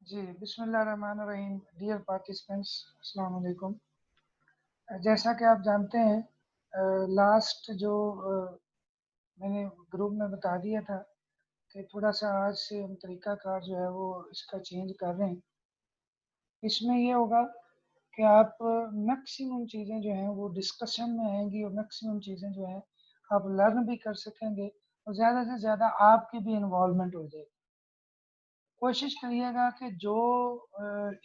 जी, बिस्मिल्लाहिर्रहमानिर्रहीम। Dear participants, अस्सलाम वालेकुम। जैसा कि आप जानते हैं, लास्ट जो मैंने ग्रुप में बता दिया था कि थोड़ा-सा आज से हम तरीक़ाकार जो है वो इसका चेंज कर रहे हैं। इसमें ये होगा कि आप मैक्सिमम चीज़ें जो हैं वो डिस्कशन में आएँगी और मैक्सिमम चीज़ें जो हैं आप लर्न भी कर सकेंगे और ज़्यादा से ज़्यादा आपकी भी इन्वॉल्वमेंट हो जाएगी। कोशिश करिएगा कि जो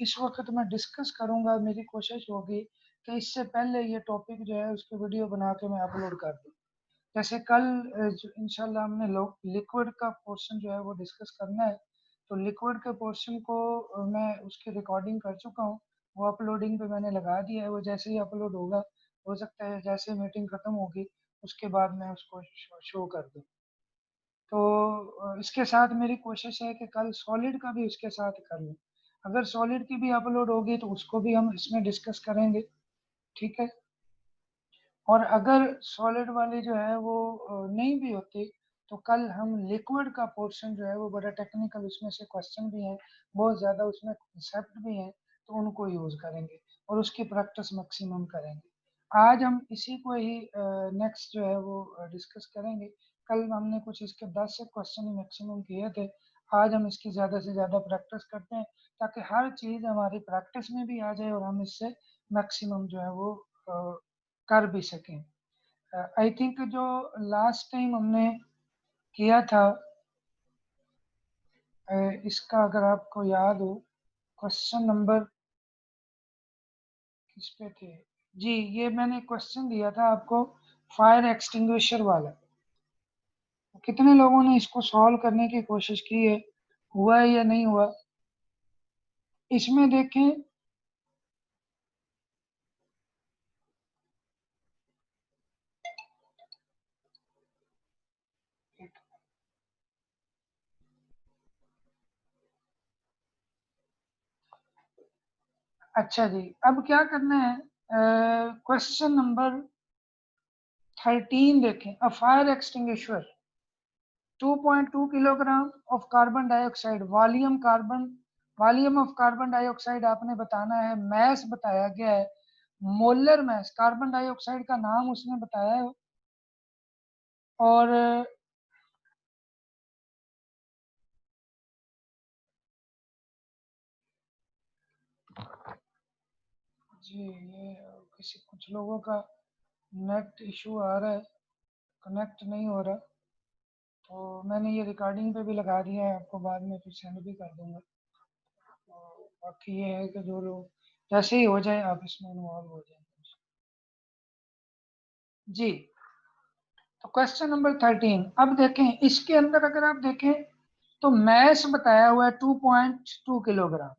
इस वक़्त मैं डिस्कस करूँगा, मेरी कोशिश होगी कि इससे पहले ये टॉपिक जो है उसकी वीडियो बना के मैं अपलोड कर दूँ। जैसे कल जो इंशाल्लाह हमने लोग लिक्विड का पोर्शन जो है वो डिस्कस करना है, तो लिक्विड के पोर्शन को मैं उसकी रिकॉर्डिंग कर चुका हूँ, वो अपलोडिंग पे मैंने लगा दिया है, वो जैसे ही अपलोड होगा, हो सकता है जैसे ही मीटिंग खत्म होगी, उसके बाद मैं उसको शो कर दूँ। तो इसके साथ मेरी कोशिश है कि कल सॉलिड का भी उसके साथ कर लूँ। अगर सॉलिड की भी अपलोड होगी तो उसको भी हम इसमें डिस्कस करेंगे, ठीक है? और अगर सॉलिड वाली जो है वो नहीं भी होती, तो कल हम लिक्विड का पोर्शन जो है वो बड़ा टेक्निकल, उसमें से क्वेश्चन भी हैं, बहुत ज़्यादा उसमें कॉन्सेप्ट भी हैं, तो उनको यूज़ करेंगे और उसकी प्रैक्टिस मैक्सिमम करेंगे। आज हम इसी को ही नेक्स्ट जो है वो डिस्कस करेंगे। कल हमने कुछ इसके 10 से क्वेश्चन ही मैक्सिमम किए थे। आज हम इसकी ज़्यादा से ज़्यादा प्रैक्टिस करते हैं, ताकि हर चीज़ हमारी प्रैक्टिस में भी आ जाए और हम इससे मैक्सिमम जो है वो कर भी सकें। आई थिंक जो लास्ट टाइम हमने किया था, इसका अगर आपको याद हो, क्वेश्चन नंबर किस पे थे? जी, ये मैंने क्वेश्चन दिया था आपको फायर एक्सटिंग्विशर वाला। कितने लोगों ने इसको सॉल्व करने की कोशिश की है? हुआ है या नहीं हुआ? इसमें देखें, अच्छा जी, अब क्या करना है, क्वेश्चन नंबर 13 देखें। A fire extinguisher 2.2 kilogram of carbon dioxide, volume of carbon dioxide आपने बताना है, मैस बताया गया है, मोलर मैस, कार्बन डाइऑक्साइड का नाम उसने बताया है और जी, ये किसी कुछ लोगों का नेट इशू आ रहा है, कनेक्ट नहीं हो रहा, तो मैंने ये रिकॉर्डिंग पे भी लगा दिया है, आपको बाद में फिर सेंड भी कर दूंगा। तो बाकी ये है कि जो लोग जैसे ही हो जाए आप इसमें इन्वॉल्व हो जाए। जी, तो क्वेश्चन नंबर 13, अब देखें इसके अंदर अगर आप देखें तो मैस बताया हुआ है 2.2 किलोग्राम।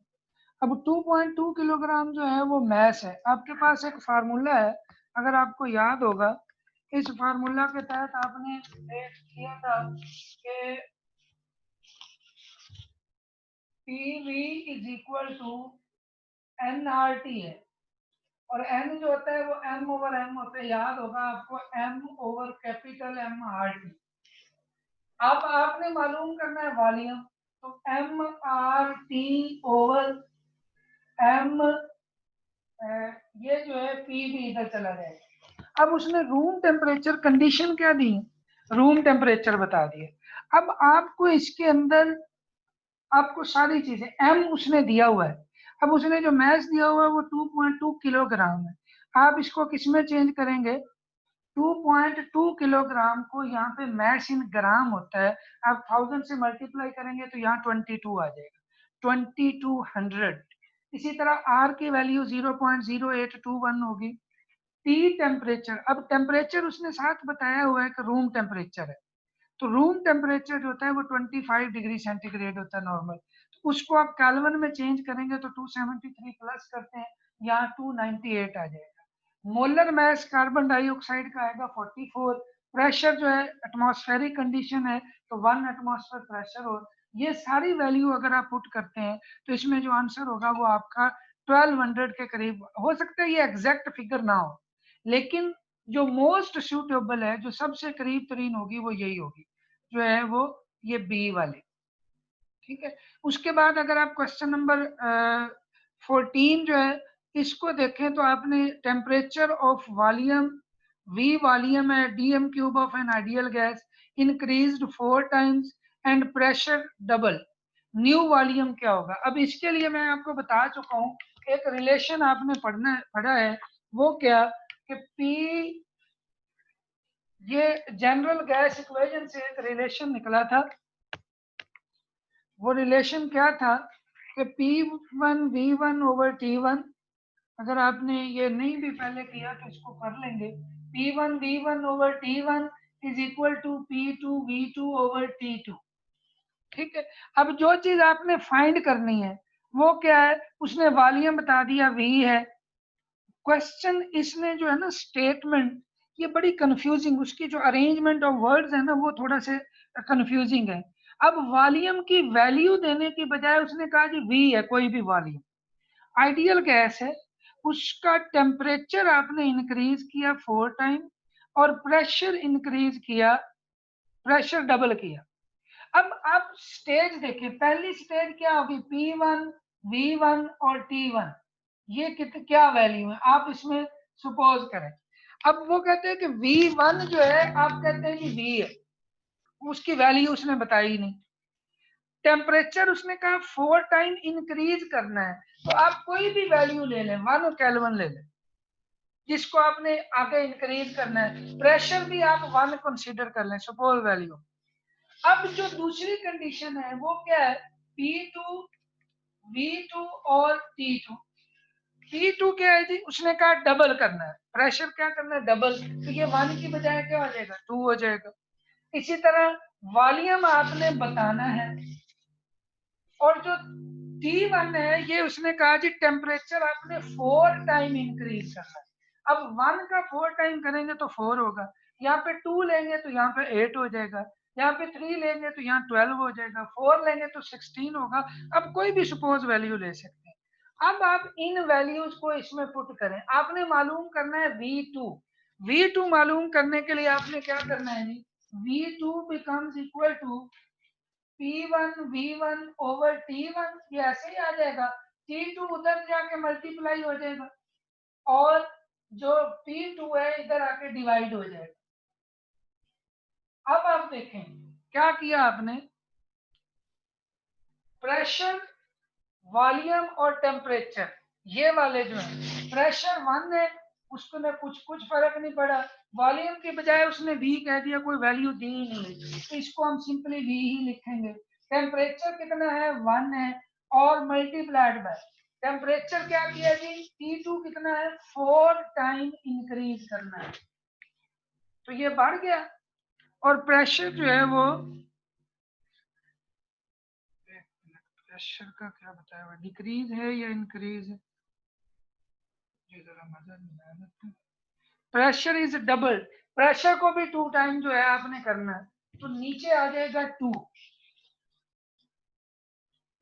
अब 2.2 किलोग्राम जो है वो मैस है। आपके पास एक फार्मूला है, अगर आपको याद होगा, इस फार्मूला के तहत आपने एक किया था कि PV is equal to N R T है, और एन जो होता है वो एम ओवर एम होता है, याद होगा आपको, M over capital M R T. अब आपने मालूम करना है वॉल्यूम, तो M R T over M, ये जो है पी भी इधर चला जाएगा। अब उसने रूम टेम्परेचर कंडीशन क्या दी, रूम टेम्परेचर बता दिए। अब आपको इसके अंदर आपको सारी चीजें एम उसने दिया हुआ है। अब उसने जो मैस दिया हुआ है वो 2.2 किलोग्राम है। आप इसको किसमें चेंज करेंगे, 2.2 किलोग्राम को यहाँ पे मैस इन ग्राम होता है, आप 1000 से मल्टीप्लाई करेंगे तो यहाँ 22 आ जाएगा, 2200। इसी तरह आर की वैल्यू 0.0821 होगी। टी टेम्परेचर, अब टेम्परेचर उसने साथ बताया हुआ है कि रूम टेम्परेचर है, तो रूम टेम्परेचर जो होता है वो 25 डिग्री सेंटीग्रेड होता है नॉर्मल, तो उसको आप केल्विन में चेंज करेंगे तो 273 प्लस करते हैं, यहाँ 298 आ जाएगा। मोलर मैस कार्बन डाइऑक्साइड का आएगा 44। प्रेशर जो है एटमॉस्फेरिक कंडीशन है, तो 1 एटमॉस्फेयर प्रेशर हो। ये सारी वैल्यू अगर आप पुट करते हैं तो इसमें जो आंसर होगा वो आपका 1200 के करीब। हो सकता है ये एग्जैक्ट फिगर ना हो, लेकिन जो मोस्ट सूटेबल है, जो सबसे करीब तरीन होगी वो यही होगी, जो है वो ये बी वाली, ठीक है। उसके बाद अगर आप क्वेश्चन नंबर 14 जो है इसको देखें तो आपने temperature of volume V volume है dm cube of an ideal gas increased 4 times and pressure double, new volume क्या होगा। अब इसके लिए मैं आपको बता चुका हूँ, एक रिलेशन आपने पढ़ा है, वो क्या कि P, ये जनरल गैस इक्वेशन से एक रिलेशन निकला था। वो रिलेशन क्या था कि P1V1 ओवर T1, अगर आपने ये नहीं भी पहले किया तो इसको कर लेंगे। P1V1 over T1 is equal to P2V2 over T2। ठीक है। अब जो चीज आपने फाइंड करनी है वो क्या है, उसने वॉल्यूम बता दिया V है। क्वेश्चन इसने जो है ना स्टेटमेंट, ये बड़ी कंफ्यूजिंग, उसकी जो अरेंजमेंट ऑफ वर्ड्स है ना वो थोड़ा से कंफ्यूजिंग है। अब वॉल्यूम की वैल्यू देने की बजाय उसने कहा कि V है कोई भी वॉल्यूम, आइडियल गैस है, उसका टेम्परेचर आपने इंक्रीज किया 4 टाइम और प्रेशर इंक्रीज किया, प्रेशर डबल किया। अब आप स्टेज देखिए, पहली स्टेज क्या होगी, P1 V1 और T1, ये क्या वैल्यू है आप इसमें सपोज करें। अब वो कहते हैं कि V1 जो है आप कहते हैं कि V है, उसकी वैल्यू उसने बताई नहीं। टेम्परेचर उसने कहा 4 टाइम इंक्रीज करना है, तो आप कोई भी वैल्यू ले लें, 1 केल्विन ले लें जिसको आपने आगे इंक्रीज करना है। प्रेशर भी आप 1 कंसीडर कर लें सपोज वैल्यू। अब जो दूसरी कंडीशन है वो क्या है, P2 V2 और T2। T2 क्या है जी, उसने कहा डबल करना है, प्रेशर क्या करना है डबल, तो ये 1 की बजाय क्या हो जाएगा 2 हो जाएगा। इसी तरह वॉल्यूम आपने बताना है, और जो T1 है ये उसने कहा जी टेम्परेचर आपने 4 टाइम इंक्रीज करना है। अब 1 का 4 टाइम करेंगे तो 4 होगा, यहाँ पे 2 लेंगे तो यहाँ पे 8 हो जाएगा, यहाँ पे 3 लेंगे तो यहाँ 12 हो जाएगा, 4 लेंगे तो 16 होगा। अब कोई भी सपोज वैल्यू ले सकते हैं। अब आप इन वैल्यूज को इसमें पुट करें, आपने मालूम करना है V2। V2 मालूम करने के लिए आपने क्या करना है जी, V2 becomes equal to P1 V1 over T1, ये ऐसे ही आ जाएगा, T2 उधर जाके मल्टीप्लाई हो जाएगा और जो P2 है इधर आके डिवाइड हो जाएगा। अब आप देखें क्या किया आपने, प्रेशर, वॉल्यूम और टेम्परेचर, ये वाले जो है प्रेशर 1 है, उसको में कुछ फर्क नहीं पड़ा, वॉल्यूम के बजाय उसने V कह दिया, कोई वैल्यू दी ही नहीं, तो इसको हम सिंपली V ही लिखेंगे। टेम्परेचर कितना है 1 है और मल्टीप्लाइड बाय टेम्परेचर क्या किया जी, T2 कितना है 4 टाइम इंक्रीज करना है, तो ये बढ़ गया। और प्रेशर जो है वो, प्रेशर का क्या बताया हुआ, डिक्रीज है या इंक्रीज है, ये जरा मजा नहीं आया। प्रेशर इज डबल, प्रेशर को भी 2 टाइम जो है आपने करना है, तो नीचे आ जाएगा 2,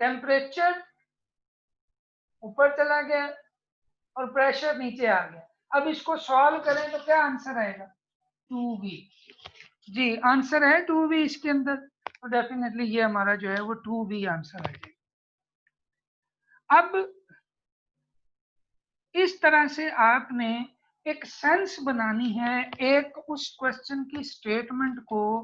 टेम्परेचर ऊपर चला गया और प्रेशर नीचे आ गया। अब इसको सॉल्व करें तो क्या आंसर आएगा 2V। जी आंसर है 2V इसके अंदर, तो डेफिनेटली ये हमारा जो है वो 2V आंसर आ जाएगा। अब इस तरह से आपने एक सेंस बनानी है, एक उस क्वेश्चन की स्टेटमेंट को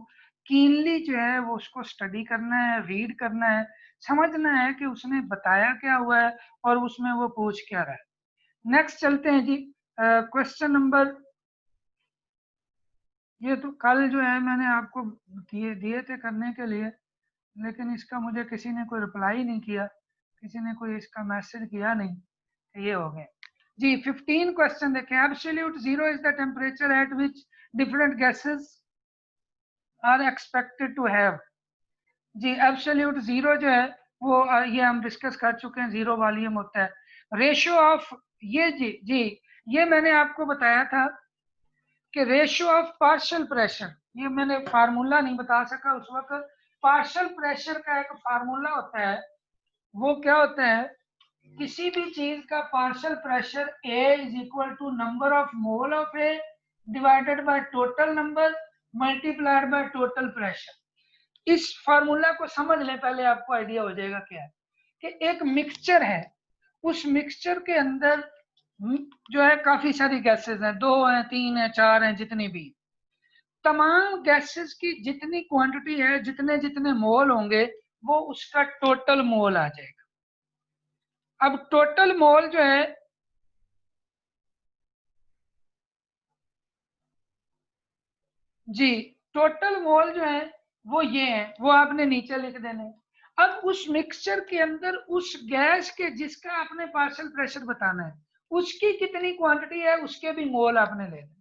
कीनली जो है वो उसको स्टडी करना है, रीड करना है, समझना है कि उसने बताया क्या हुआ है और उसमें वो पूछ क्या रहा है। नेक्स्ट चलते हैं जी, क्वेश्चन नंबर, ये तो कल जो है मैंने आपको दिए थे करने के लिए, लेकिन इसका मुझे किसी ने कोई रिप्लाई नहीं किया, किसी ने कोई इसका मैसेज किया नहीं, ये हो गए जी। 15 क्वेश्चन देखें, absolute zero is the temperature at which different gases are expected to have. जी एब्सोल्यूट जीरो जो है वो ये हम डिस्कस कर चुके हैं, जीरो वॉल्यूम होता है। रेशियो ऑफ, ये जी ये मैंने आपको बताया था कि रेशियो ऑफ पार्शियल प्रेशर, ये मैंने फार्मूला नहीं बता सका उस वक्त। पार्शियल प्रेशर का एक फार्मूला होता है, वो क्या होता है, किसी भी चीज का partial pressure A is equal to number of mole of A divided by total number multiplied by total pressure. इस फार्मूला को समझ लें पहले, आपको आइडिया हो जाएगा क्या है कि एक मिक्सचर है, उस मिक्सचर के अंदर जो है काफी सारी गैसेस हैं, 2 हैं, 3 हैं, 4 हैं, जितनी भी तमाम गैसेस की जितनी क्वांटिटी है, जितने जितने मोल होंगे वो उसका टोटल मोल आ जाएगा। अब टोटल मोल जो है, जी टोटल मोल जो है वो ये है, वो आपने नीचे लिख देने। अब उस मिक्सचर के अंदर उस गैस के जिसका आपने पार्शियल प्रेशर बताना है, उसकी कितनी क्वांटिटी है उसके भी मोल आपने लेने।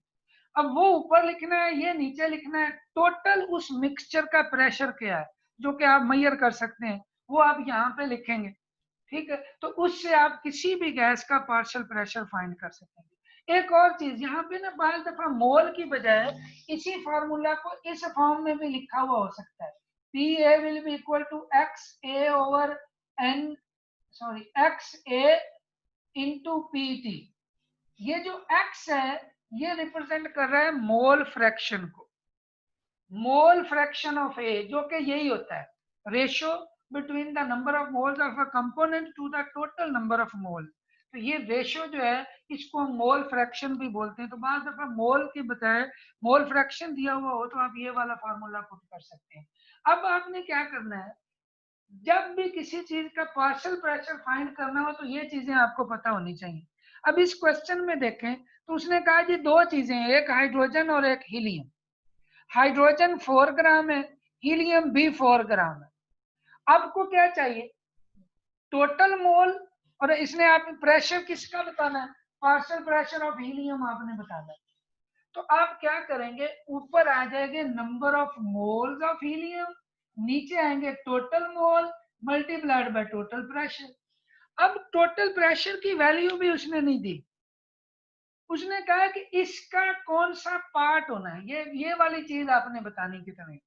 अब वो ऊपर लिखना है, ये नीचे लिखना है, टोटल उस मिक्सचर का प्रेशर क्या है जो कि आप मेजर कर सकते हैं, वो आप यहाँ पे लिखेंगे। ठीक है, तो उससे आप किसी भी गैस का पार्शियल प्रेशर फाइंड कर सकते हैं। एक और चीज यहाँ पे ना, बार दफा मोल की बजाय इसी फार्मूला को इस फॉर्म में भी लिखा हुआ हो सकता है, P A will be equal to X A over N, sorry X A into P T. ये जो x है ये रिप्रेजेंट कर रहा है मोल फ्रैक्शन को, मोल फ्रैक्शन ऑफ ए, जो कि यही होता है ratio between the number of moles of a component to the total number of mole. तो ये रेशियो जो है इसको हम मोल फ्रैक्शन भी बोलते हैं। तो बाद दफा मोल की बजाय मोल फ्रैक्शन दिया हुआ हो तो आप ये वाला फार्मूला पुट कर सकते हैं। अब आपने क्या करना है, जब भी किसी चीज का पार्शियल प्रेशर फाइंड करना हो तो ये चीजें आपको पता होनी चाहिए। अब इस क्वेश्चन में देखें तो उसने कहा जी दो चीजें हैं, एक हाइड्रोजन और एक हीलियम। हाइड्रोजन 4 ग्राम है, हीलियम भी 4 ग्राम है। आपको क्या चाहिए, टोटल मोल, और इसने आप प्रेशर किसका बताना है, पार्शियल प्रेशर ऑफ हीलियम आपने बताना है। तो आप क्या करेंगे, ऊपर आ जाएंगे number of moles of helium, नीचे आएंगे total mole multiplied by total pressure. अब टोटल प्रेशर की वैल्यू भी उसने नहीं दी, उसने कहा कि इसका कौन सा पार्ट होना है, ये वाली चीज आपने बतानी कितनी।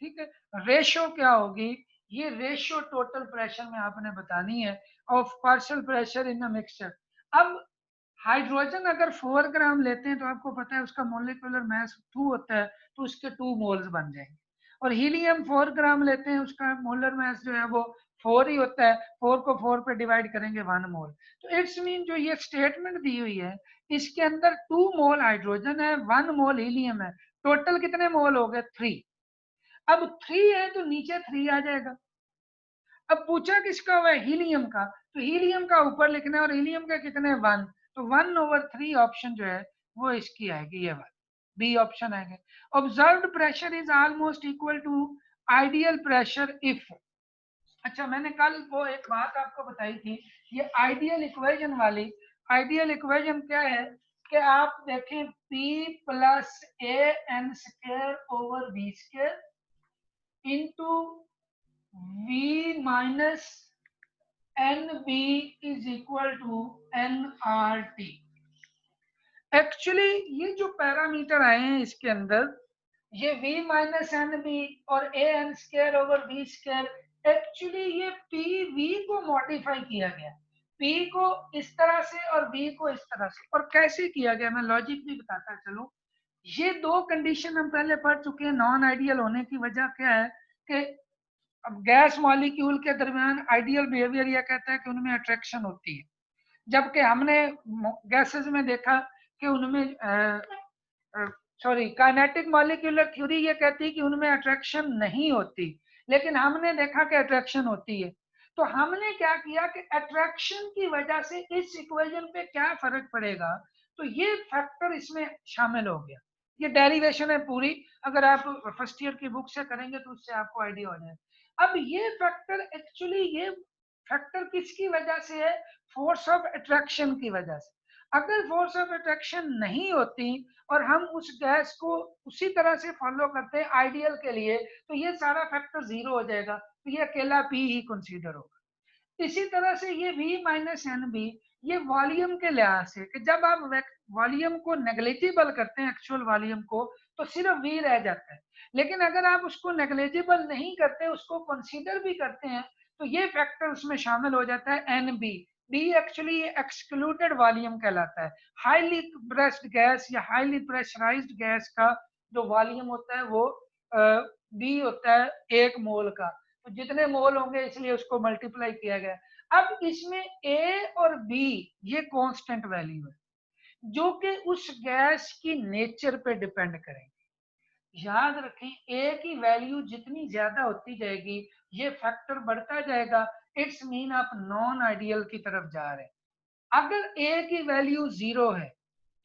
ठीक है, रेशो क्या होगी, ये रेशो टोटल प्रेशर में आपने बतानी है of partial pressure in a mixture. अब हाइड्रोजन अगर 4 ग्राम लेते हैं तो आपको पता है उसका मोलिकुलर मास 2 होता है, तो उसके 2 मोल्स बन जाएंगे। और हीलियम 4 ग्राम लेते हैं, उसका मोलर मास जो है वो 4 ही होता है, 4 को 4 पे डिवाइड करेंगे 1 मोल। तो इट्स मीन जो ये स्टेटमेंट दी हुई है इसके अंदर 2 मोल हाइड्रोजन है, 1 मोल हीलियम है, टोटल कितने मोल हो गए 3। अब 3 है तो नीचे 3 आ जाएगा। अब पूछा किसका हुआ है, हीलियम का, तो हीलियम का ऊपर लिखना है और हीलियम का कितने 1, तो 1/3 ऑप्शन जो है वो इसकी आएगी, ये वाली बी ऑप्शन आएंगे। Observed pressure is almost equal to ideal pressure if. अच्छा, मैंने कल वो एक बात आपको बताई थी, ये आइडियल इक्वेशन वाली। आइडियल इक्वेशन क्या है कि आप देखें P plus A N square over B square into V minus N B is equal to N R T. Actually ये जो पैरामीटर आए हैं इसके अंदर, ये v माइनस एन बी और A N square over B square, actually ये P V को मॉडिफाई किया गया, p को इस तरह से और b को इस तरह से। और कैसे किया गया मैं लॉजिक भी बताता चलो। ये दो कंडीशन हम पहले पढ़ चुके हैं, नॉन आइडियल होने की वजह क्या है कि अब गैस मॉलिक्यूल के दरमियान आइडियल बिहेवियर यह कहता है कि उनमें अट्रैक्शन होती है, जबकि हमने गैसेस में देखा कि उनमें सॉरी काइनेटिक मॉलिक्यूलर थ्योरी ये कहती है कि उनमें अट्रैक्शन नहीं होती, लेकिन हमने देखा कि अट्रैक्शन होती है। तो हमने क्या किया कि अट्रैक्शन की वजह से इस इक्वेशन पे क्या फर्क पड़ेगा, तो ये फैक्टर इसमें शामिल हो गया। ये डेरिवेशन है पूरी, अगर आप फर्स्ट ईयर की बुक से करेंगे तो उससे आपको आइडिया हो जाएगा। अब ये फैक्टर एक्चुअली ये फैक्टर किसकी वजह से है, फोर्स ऑफ अट्रैक्शन की वजह से। अगर फोर्स ऑफ अट्रैक्शन नहीं होती और हम उस गैस को उसी तरह से फॉलो करते हैं आइडियल के लिए, तो ये सारा फैक्टर जीरो हो जाएगा, तो ये अकेला पी ही कंसीडर होगा। इसी तरह से ये V माइनस एन बी, ये वॉल्यूम के लिहाज से कि जब आप वॉल्यूम को नेग्लिजिबल करते हैं एक्चुअल वॉल्यूम को, तो सिर्फ V रह जाता है। लेकिन अगर आप उसको नेग्लिजिबल नहीं करते, उसको कंसीडर भी करते हैं, तो ये फैक्टर उसमें शामिल हो जाता है N B. D actually excluded volume कहलाता है। हाईली प्रेस्ड गैस या हाईली प्रेशराइज्ड गैस का जो वॉल्यूम होता है वो बी होता है 1 मोल का, तो जितने मोल होंगे इसलिए उसको मल्टीप्लाई किया गया। अब इसमें ए और बी ये कांस्टेंट वैल्यू है जो कि उस गैस की नेचर पे डिपेंड करेंगे। याद रखें, ए की वैल्यू जितनी ज्यादा होती जाएगी ये फैक्टर बढ़ता जाएगा, इट्स मीन आप नॉन आइडियल की तरफ जा रहे हैं। अगर ए की वैल्यू 0 है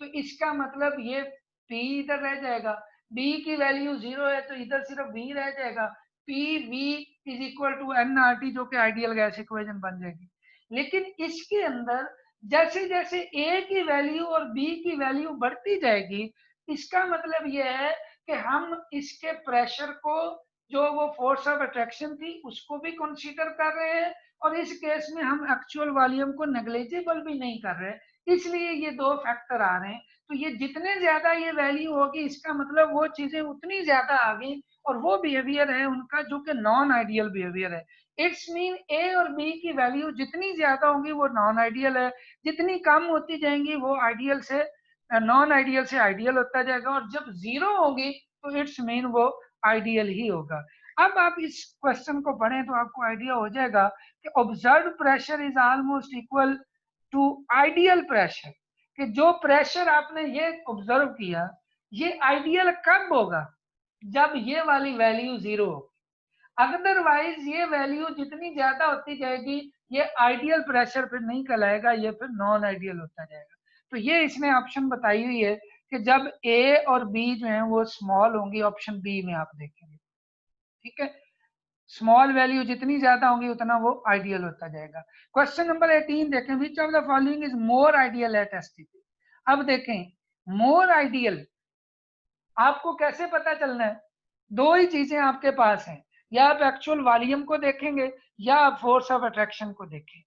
तो इसका मतलब ये पी इधर रह जाएगा, बी की वैल्यू 0 है तो इधर सिर्फ बी रह जाएगा, P V is equal to N R T, जो कि आइडियल गैस इक्वेशन बन जाएगी। लेकिन इसके अंदर जैसे जैसे ए की वैल्यू और बी की वैल्यू बढ़ती जाएगी, इसका मतलब यह है कि हम इसके प्रेशर को, जो वो फोर्स ऑफ अट्रैक्शन थी, उसको भी कंसीडर कर रहे हैं, और इस केस में हम एक्चुअल वॉल्यूम को नेग्लिजिबल भी नहीं कर रहे, इसलिए ये दो फैक्टर आ रहे हैं। तो ये जितने ज्यादा ये वैल्यू होगी इसका मतलब वो चीजें उतनी ज्यादा आ गई, और वो बिहेवियर है उनका जो कि नॉन आइडियल बिहेवियर है। इट्स मीन ए और बी की वैल्यू जितनी ज्यादा होगी वो नॉन आइडियल है, जितनी कम होती जाएंगी वो आइडियल से नॉन आइडियल से आइडियल होता जाएगा, और जब 0 होगी तो इट्स मीन वो आइडियल ही होगा। अब आप इस क्वेश्चन को पढ़ें तो आपको आइडिया हो जाएगा कि observe pressure is almost equal to ideal pressure, कि जो प्रेशर आपने ये ऑब्जर्व किया ये आइडियल कब होगा, जब ये वाली वैल्यू 0 होगी। अदरवाइज ये वैल्यू जितनी ज्यादा होती जाएगी ये आइडियल प्रेशर फिर नहीं कहलाएगा, ये फिर नॉन आइडियल होता जाएगा। तो ये इसने ऑप्शन बताई हुई है कि जब ए और बी जो है वो स्मॉल होंगी, ऑप्शन बी में आप देखेंगे, ठीक है। स्मॉल वैल्यू जितनी ज्यादा होंगी उतना वो आइडियल होता जाएगा। क्वेश्चन नंबर 18 देखें, which of the following is more ideal at STP. अब देखें, मोर आइडियल आपको कैसे पता चलना है, दो ही चीजें आपके पास हैं, या आप एक्चुअल वॉल्यूम को देखेंगे या आप फोर्स ऑफ अट्रैक्शन को देखें।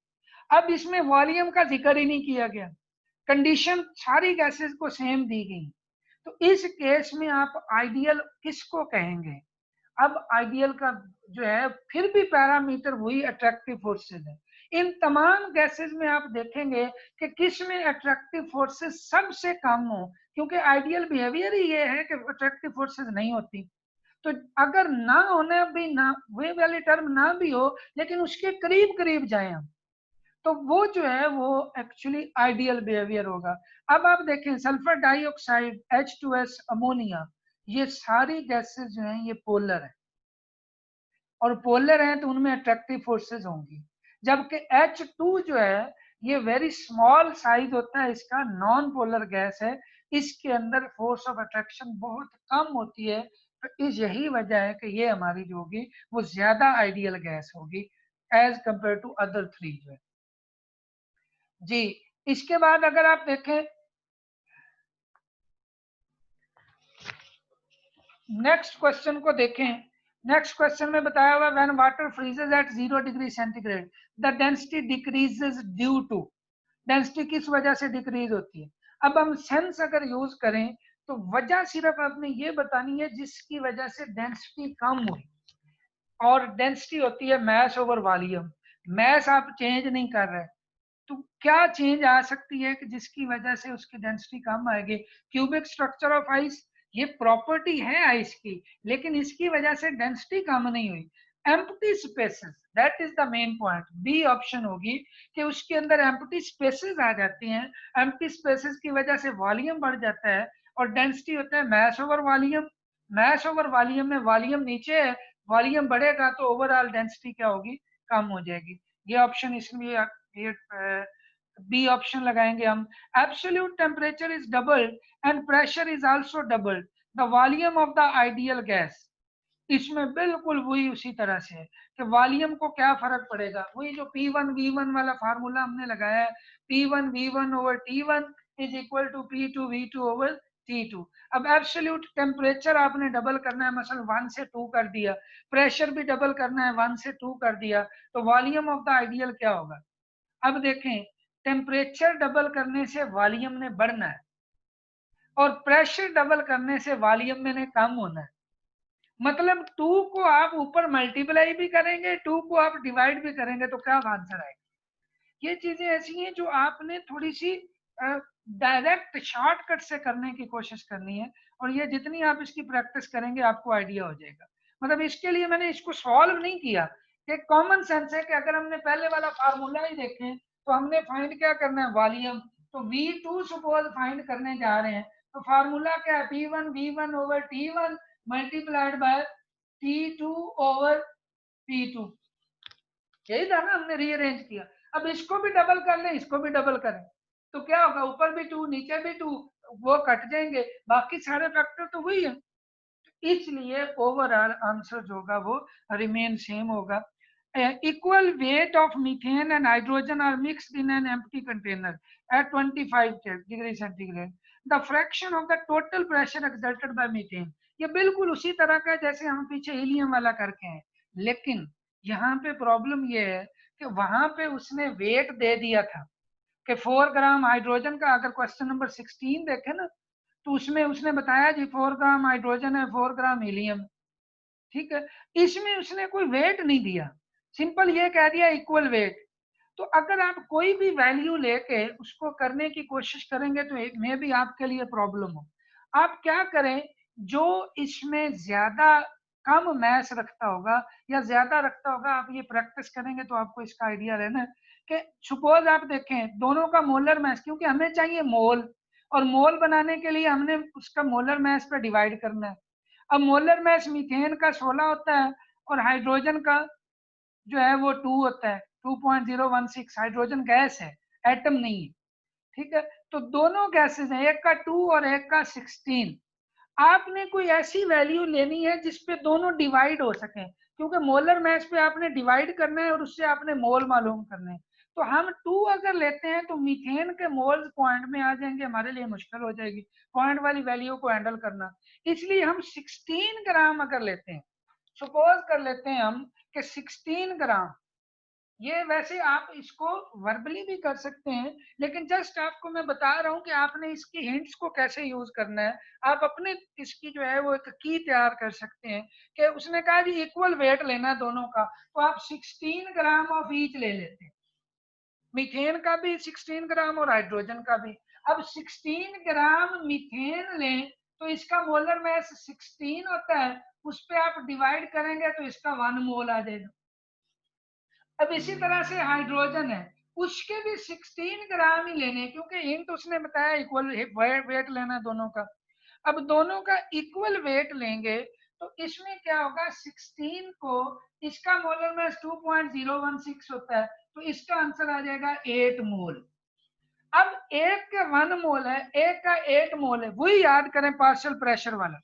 अब इसमें वॉल्यूम का जिक्र ही नहीं किया गया, कंडीशन सारी गैसेस को सेम दी गई, तो इस केस में आप आइडियल किसको कहेंगे। अब आइडियल का जो है फिर भी पैरामीटर वही अट्रैक्टिव फोर्सेस है। इन तमाम गैसेस में आप देखेंगे कि किस में अट्रैक्टिव फोर्सेस सबसे कम हो, क्योंकि आइडियल बिहेवियर ही ये है कि अट्रैक्टिव फोर्सेस नहीं होती। तो अगर ना होने भी ना, वे वाली टर्म ना भी हो लेकिन उसके करीब करीब जाए हम, तो वो जो है वो एक्चुअली आइडियल बिहेवियर होगा। अब आप देखें, सल्फर डाइऑक्साइड, H2S, अमोनिया, ये सारी गैसेस जो हैं ये पोलर है, और पोलर हैं तो उनमें अट्रैक्टिव फोर्सेस होंगी। जबकि H2 जो है ये वेरी स्मॉल साइज होता है, इसका नॉन पोलर गैस है, इसके अंदर फोर्स ऑफ अट्रैक्शन बहुत कम होती है, तो इस यही वजह है कि ये हमारी जो होगी वो ज्यादा आइडियल गैस होगी as compare to other three जो है जी। इसके बाद अगर आप देखें नेक्स्ट क्वेश्चन को देखें, नेक्स्ट क्वेश्चन में बताया हुआ when water freezes at 0 degree centigrade the density decreases due to, density किस वजह से डिक्रीज होती है। अब हम सेंस अगर यूज करें तो वजह सिर्फ आपने ये बतानी है जिसकी वजह से डेंसिटी कम हुई, और डेंसिटी होती है मैस ओवर वॉल्यूम। मैस आप चेंज नहीं कर रहे, तो क्या चेंज आ सकती है कि जिसकी वजह से उसकी डेंसिटी कम आएगी। क्यूबिक स्ट्रक्चर ऑफ आइस, ये प्रॉपर्टी है आइस की, लेकिन इसकी वजह से डेंसिटी कम नहीं हुई। Empty spaces, that is the main point, B option होगी कि उसके अंदर एम्प्टी स्पेसेस आ जाती हैं, एम्प्टी स्पेसेस की वजह से वॉल्यूम बढ़ जाता है, और डेंसिटी होता है mass over volume. Mass over volume में वॉल्यूम नीचे है, वॉल्यूम बढ़ेगा तो ओवरऑल डेंसिटी क्या होगी, कम हो जाएगी। ये ऑप्शन इसलिए ये बी ऑप्शन लगाएंगे हम। Absolute temperature is doubled and pressure is also doubled the volume of the ideal gas. इसमें बिल्कुल वही उसी तरह से है कि वॉल्यूम को क्या फर्क पड़ेगा, वही जो P1V1 वाला फार्मूला हमने लगाया है, P1V1 over T1 is equal to P2V2 over T2। अब एब्सोल्यूट टेम्परेचर आपने डबल करना है, मसल 1 से 2 कर दिया, प्रेशर भी डबल करना है 1 से 2 कर दिया, तो वॉल्यूम ऑफ द आइडियल क्या होगा। अब देखें, टेम्परेचर डबल करने से वॉल्यूम ने बढ़ना है, और प्रेशर डबल करने से वॉल्यूम में ने कम होना है। मतलब 2 को आप ऊपर मल्टीप्लाई भी करेंगे, 2 को आप डिवाइड भी करेंगे तो क्या आंसर आएगा। ये चीजें ऐसी हैं जो आपने थोड़ी सी डायरेक्ट शॉर्टकट से करने की कोशिश करनी है, और ये जितनी आप इसकी प्रैक्टिस करेंगे आपको आइडिया हो जाएगा। मतलब इसके लिए मैंने इसको सॉल्व नहीं किया, कि कॉमन सेंस है कि अगर हमने पहले वाला फार्मूला ही देखें तो हमने फाइंड क्या करना है, वॉल्यूम। तो V2 सपोज फाइंड करने जा रहे हैं, तो फार्मूला क्या है, P1 V1 over T1 multiplied by T2 over P2, यही था ना, हमने रीअरेंज किया। अब इसको भी डबल कर लें, इसको भी डबल करें, तो क्या होगा, ऊपर भी 2 नीचे भी 2, वो कट जाएंगे, बाकी सारे फैक्टर तो वही है, इसलिए ओवरऑल आंसर जो होगा वो रिमेन सेम होगा। Equal weight of methane and hydrogen are mixed in an empty container at 25 degree centigrade, the fraction of the total pressure exerted by methane. ये बिल्कुल उसी तरह का जैसे हम पीछे हीलियम वाला करके हैं, लेकिन यहाँ पे प्रॉब्लम ये है कि वहां पे उसने वेट दे दिया था कि 4 ग्राम हाइड्रोजन का, अगर क्वेश्चन नंबर 16 देखे ना, तो उसमें उसने बताया जी 4 ग्राम हाइड्रोजन है, 4 ग्राम हीलियम, ठीक है। इसमें उसने कोई वेट नहीं दिया, सिंपल ये कह दिया इक्वल वेट। तो अगर आप कोई भी वैल्यू लेके उसको करने की कोशिश करेंगे तो मे भी आपके लिए प्रॉब्लम हो। आप क्या करें, जो इसमें ज्यादा कम मैस रखता होगा या ज्यादा रखता होगा, आप ये प्रैक्टिस करेंगे तो आपको इसका आइडिया रहना कि सपोज आप देखें दोनों का मोलर मैस, क्योंकि हमें चाहिए मोल, और मोल बनाने के लिए हमने उसका मोलर मैस पे डिवाइड करना है। अब मोलर मैस मीथेन का 16 होता है और हाइड्रोजन का जो है वो 2 होता है, 2.016। हाइड्रोजन गैस है, एटम नहीं है, ठीक है। तो दोनों गैसेस हैं, एक का 2 और एक का 16। आपने कोई ऐसी वैल्यू लेनी है जिसपे दोनों डिवाइड हो सके, क्योंकि मोलर मैस पे आपने डिवाइड करना है और उससे आपने मोल मालूम करने हैं। तो हम 2 अगर लेते हैं तो मीथेन के मोल्स पॉइंट में आ जाएंगे, हमारे लिए मुश्किल हो जाएगी पॉइंट वाली वैल्यू को हैंडल करना। इसलिए हम 16 ग्राम अगर लेते हैं, सपोज कर लेते हैं हम कि 16 ग्राम, ये वैसे आप इसको वर्बली भी कर सकते हैं, लेकिन जस्ट आपको मैं बता रहा हूं कि आपने इसकी हिंट्स को कैसे यूज करना है। आप अपने इसकी जो है वो एक की तैयार कर सकते हैं कि उसने कहा जी इक्वल वेट लेना है दोनों का, तो आप 16 ग्राम ऑफ ईच ले लेते हैं, मीथेन का भी 16 ग्राम और हाइड्रोजन का भी। अब 16 ग्राम मीथेन लें तो इसका मोलर मैस 16 होता है, उस पर आप डिवाइड करेंगे तो इसका 1 मोल आ जाएगा। अब इसी तरह से हाइड्रोजन है, उसके भी 16 ग्राम ही लेने, क्योंकि हिंट उसने बताया इक्वल वेट लेना दोनों का। अब दोनों का इक्वल वेट लेंगे तो इसमें क्या होगा, 16 को, इसका मोलर मास 2.016 होता है, तो इसका आंसर आ जाएगा 8 मोल। अब एक का 1 मोल है, एक का 8 मोल है, वही याद करें पार्शियल प्रेशर वाला।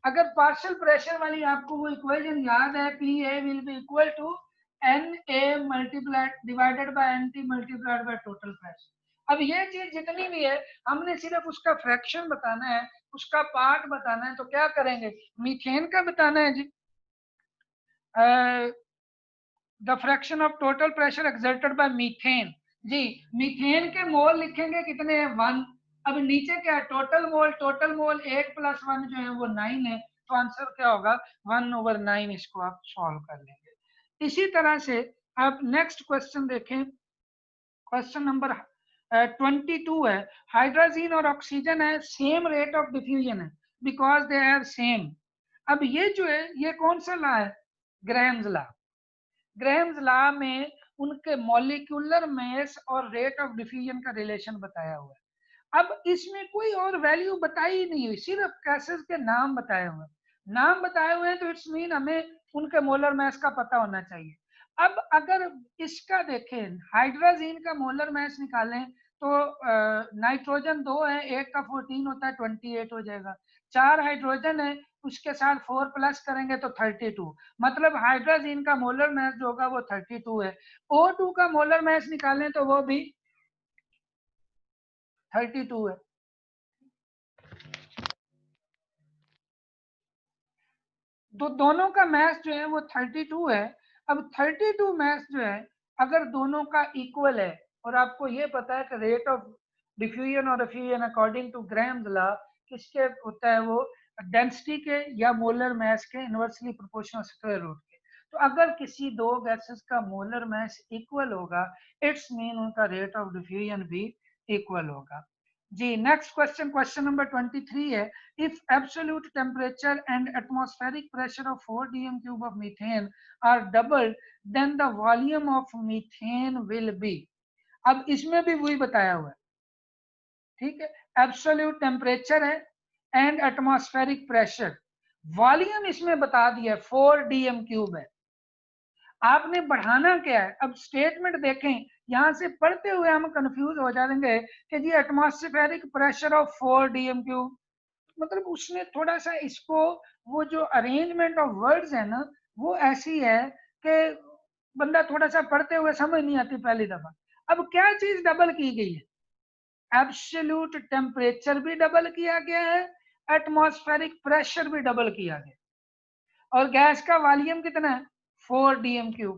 अगर पार्शियल प्रेशर वाली आपको वो इक्वेशन याद है, P A will be equal to N A multiplied divided by N T multiplied by total pressure. अब ये चीज जितनी भी है हमने सिर्फ उसका फ्रैक्शन बताना है, उसका पार्ट बताना है, तो क्या करेंगे, मीथेन का बताना है जी, the fraction of total pressure exerted by methane, जी मीथेन के मोल लिखेंगे कितने हैं, 1। अब नीचे क्या है, टोटल मोल 8 प्लस 1 जो है वो 9 है, तो आंसर क्या होगा 1/9। इसको आप सॉल्व कर लेंगे। इसी तरह से आप नेक्स्ट क्वेश्चन देखें, क्वेश्चन नंबर 22 है, हाइड्रोजन और ऑक्सीजन है, सेम रेट ऑफ डिफ्यूजन है बिकॉज दे आर सेम। अब ये जो है ये कौन सा लॉ है, ग्राहम्स लॉ। ग्राहम्स लॉ में उनके मॉलिक्यूलर मास और रेट ऑफ डिफ्यूजन का रिलेशन बताया हुआ है। अब इसमें कोई और वैल्यू बताई नहीं हुई, सिर्फ गैसेस के नाम बताए हुए हैं, नाम बताए हुए हैं, तो इट्स मीन हमें उनके मोलर मास का पता होना चाहिए। अब अगर इसका देखें, हाइड्रोजन का मोलर मास निकालें तो नाइट्रोजन 2 है, एक का 14 होता है, 28 हो जाएगा। 4 हाइड्रोजन है, उसके साथ 4 प्लस करेंगे तो 32, मतलब हाइड्रोजन का मोलर मास जो होगा वो 32 है। O2 का मोलर मास निकालें तो वो भी 32 है। तो दोनों का मैथ जो है वो 32 है। अब 32 मैथ जो है अगर दोनों का इक्वल है, और आपको ये पता है कि रेट ऑफ डिफ्यूजन और effusion according to Graham's law किसके होता है, वो डेंसिटी के या मोलर मास के इनवर्सली प्रोपोर्शनल स्क्वायर रूट के। तो अगर किसी दो गैसेस का मोलर मास इक्वल होगा, इट्स मीन उनका रेट ऑफ डिफ्यूजन भी इक्वल होगा। जी नेक्स्ट क्वेश्चन, क्वेश्चन नंबर 23 है, if absolute temperature and atmospheric pressure of 4 dm³ of methane are doubled then the volume of methane will be. अब इसमें भी वही बताया हुआ है, ठीक है, एब्सोल्यूट टेम्परेचर है एंड एटमॉस्फेरिक प्रेशर, वॉल्यूम इसमें बता दिया 4 dm³ है। आपने बढ़ाना क्या है? अब स्टेटमेंट देखें, यहां से पढ़ते हुए हम कंफ्यूज हो जाएंगे कि जी एटमॉस्फेरिक प्रेशर ऑफ 4 dm³, मतलब उसने थोड़ा सा इसको, वो जो अरेंजमेंट ऑफ वर्ड्स है ना, वो ऐसी है कि बंदा थोड़ा सा पढ़ते हुए समझ नहीं आती पहली दफा। अब क्या चीज डबल की गई है? एब्सोल्यूट टेम्परेचर भी डबल किया गया है, एटमॉस्फेरिक प्रेशर भी डबल किया गया, और गैस का वॉल्यूम कितना है? 4 dm³।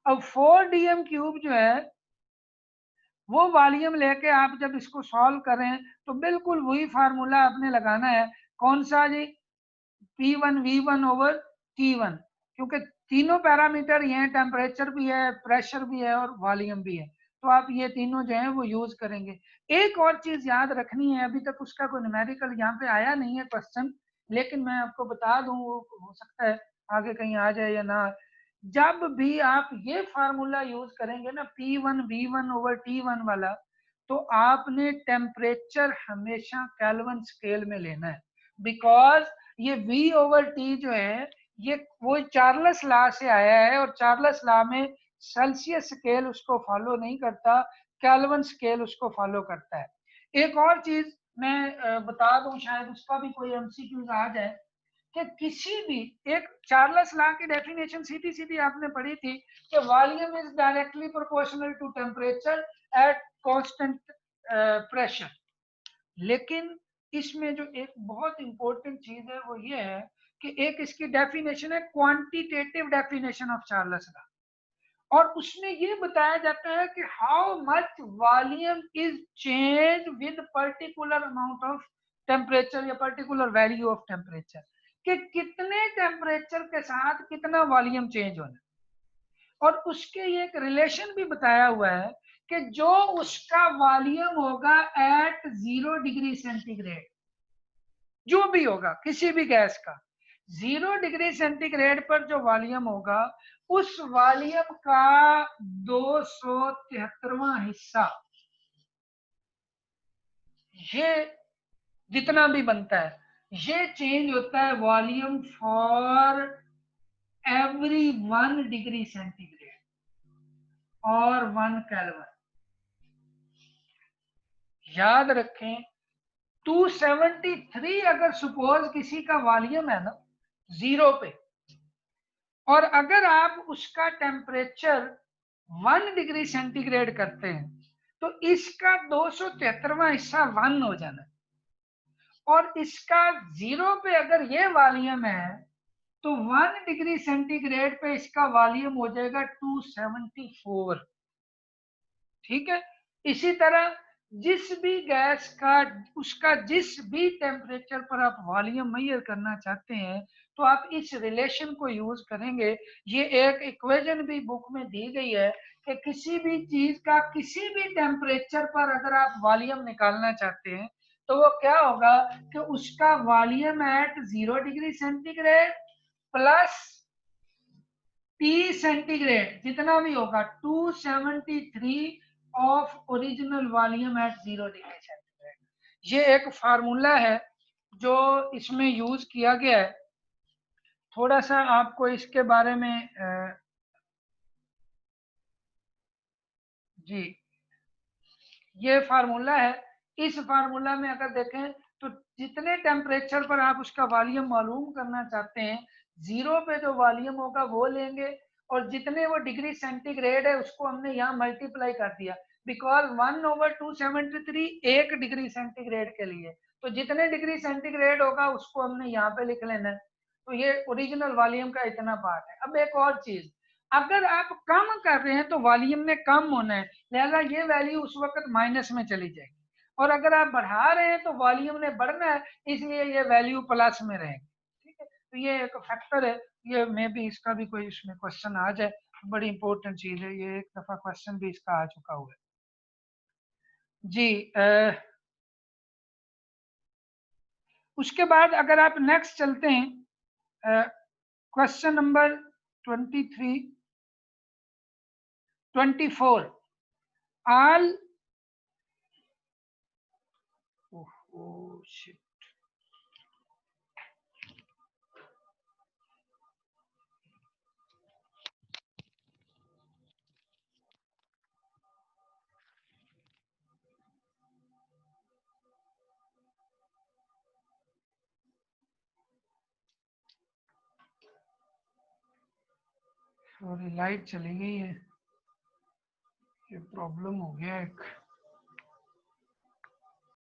अब 4 dm³ जो है वो वॉल्यूम लेके आप जब इसको सॉल्व करें तो बिल्कुल वही फार्मूला आपने लगाना है। कौन सा जी? P1 V1 ओवर T1, क्योंकि तीनों पैरामीटर ये हैं, टेम्परेचर भी है, प्रेशर भी है और वॉल्यूम भी है, तो आप ये तीनों जो है वो यूज करेंगे। एक और चीज याद रखनी है, अभी तक उसका कोई न्यूमेरिकल यहाँ पे आया नहीं है क्वेश्चन, लेकिन मैं आपको बता दूं, वो हो सकता है आगे कहीं आ जाए या ना। जब भी आप ये फार्मूला यूज करेंगे ना, P1 V1 ओवर T1 वाला, तो आपने टेम्परेचर हमेशा केल्विन स्केल में लेना है, बिकॉज ये V ओवर T जो है ये वो चार्ल्स लॉ से आया है, और चार्ल्स लॉ में सेल्सियस स्केल उसको फॉलो नहीं करता, केल्विन स्केल उसको फॉलो करता है। एक और चीज मैं बता दूं, शायद उसका भी कोई एमसीक्यूज आ जाए, कि किसी भी एक चार्ल्स लॉ की डेफिनेशन सीधी सीधी आपने पढ़ी थी कि volume is directly proportional to temperature at constant pressure. लेकिन इसमें जो एक बहुत इंपॉर्टेंट चीज है वो ये है कि एक इसकी डेफिनेशन है quantitative definition of Charles law, और उसमें ये बताया जाता है कि how much volume is change with particular amount of temperature या पर्टिकुलर वैल्यू ऑफ टेम्परेचर, कि कितने टेम्परेचर के साथ कितना वॉल्यूम चेंज होना, और उसके एक रिलेशन भी बताया हुआ है कि जो उसका वॉल्यूम होगा एट 0 डिग्री सेंटीग्रेड, जो भी होगा किसी भी गैस का 0 डिग्री सेंटीग्रेड पर जो वॉल्यूम होगा, उस वॉल्यूम का 273वां हिस्सा, ये जितना भी बनता है, ये चेंज होता है volume for every 1 degree centigrade और 1 केल्विन। याद रखें 273 अगर सपोज किसी का वॉल्यूम है ना 0 पे, और अगर आप उसका टेम्परेचर 1 डिग्री सेंटीग्रेड करते हैं, तो इसका 273वां हिस्सा 1 हो जाना, और इसका 0 पे अगर ये वॉल्यूम है तो 1 डिग्री सेंटीग्रेड पे इसका वॉल्यूम हो जाएगा 274। ठीक है, इसी तरह जिस भी गैस का उसका जिस भी टेम्परेचर पर आप वॉल्यूम मेजर करना चाहते हैं, तो आप इस रिलेशन को यूज करेंगे। ये एक इक्वेशन भी बुक में दी गई है कि किसी भी चीज का किसी भी टेम्परेचर पर अगर आप वॉल्यूम निकालना चाहते हैं, तो वो क्या होगा कि उसका volume at 0 degree centigrade plus T centigrade जितना भी होगा 273 of original volume at 0 degree centigrade. ये एक फार्मूला है जो इसमें यूज किया गया है। थोड़ा सा आपको इसके बारे में जी, ये फार्मूला है। इस फार्मूला में अगर देखें तो जितने टेम्परेचर पर आप उसका वॉल्यूम मालूम करना चाहते हैं, 0 पे जो वॉल्यूम होगा वो लेंगे, और जितने वो डिग्री सेंटीग्रेड है उसको हमने यहाँ मल्टीप्लाई कर दिया, बिकॉज 1/273 1 डिग्री सेंटीग्रेड के लिए, तो जितने डिग्री सेंटीग्रेड होगा उसको हमने यहाँ पे लिख लेना है। तो ये ओरिजिनल वॉल्यूम का इतना पार्ट है। अब एक और चीज, अगर आप कम कर रहे हैं तो वॉल्यूम ने कम होना है, लिहाजा ये वैल्यू उस वक्त माइनस में चली जाएगी, और अगर आप बढ़ा रहे हैं तो वॉल्यूम ने बढ़ना है, इसलिए ये वैल्यू प्लस में रहेगी। ठीक है, तो ये एक फैक्टर है, ये मे भी इसका भी कोई इसमें क्वेश्चन आ जाए, बड़ी इंपॉर्टेंट चीज है, ये एक दफा क्वेश्चन भी इसका आ चुका हुआ है जी। उसके बाद अगर आप नेक्स्ट चलते हैं, question number 23, 24, all oh shit. Sorry light चली गई है, ये प्रॉब्लम हो गया एक।